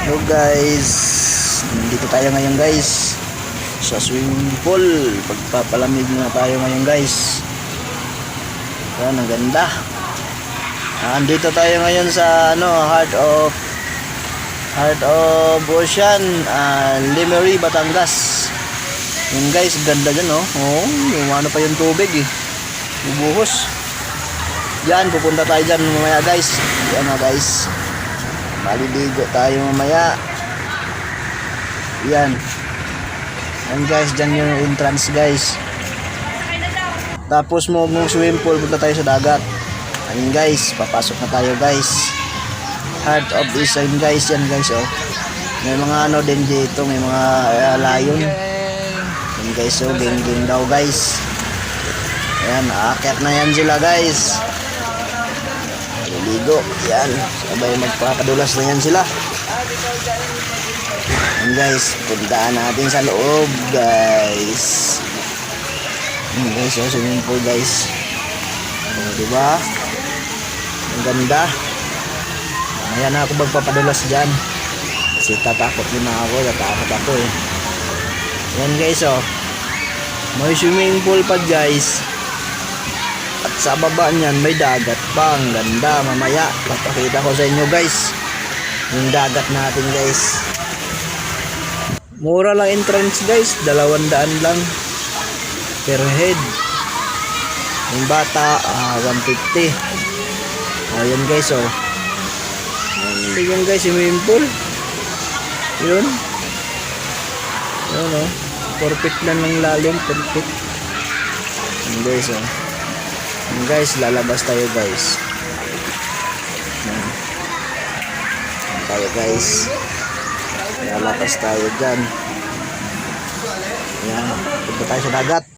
Hello guys, dito tayo ngayon guys sa swimming pool. Pagpapalamig na tayo ngayon guys. Yan, ang ganda. Andito tayo ngayon sa Heart of Ocean, Lemery, Batangas. Yung guys, ganda dyan yung ano pa yung tubig bubuhos. Yan, pupunta tayo dyan mamaya guys. Yan guys, maliligo tayo mamaya. Yan guys, dyan yung entrance guys. Tapos mo swimming pool, punta tayo sa dagat. Ayun guys, papasok na tayo guys. Heart of Ocean guys, yan guys may mga din dito, may mga lion. Yan guys, geng daw guys. Ayan, aakyat na yan sila guys. Ligo, yan, sabay magpakadulas na yan sila. Yan guys, puntaan natin sa loob guys. Yan guys, swimming pool guys. Diba? Ang ganda. Ayan na ako magpapadulas dyan kasi tatakot ako Yan guys may swimming pool pa guys. At sa baba niyan may dagat pa. Ang ganda. Mamaya papakita ko sa inyo guys yung dagat natin guys. Mura lang entrance guys, 200 lang per head. Yung bata 150. Ayan guys yun guys, swimming pool. Yun perfect lang ng lalim, perfect. Yun guys Yun guys, lalabas tayo guys. Tayo guys, lalabas tayo dyan. Ayan, punta tayo sa dagat.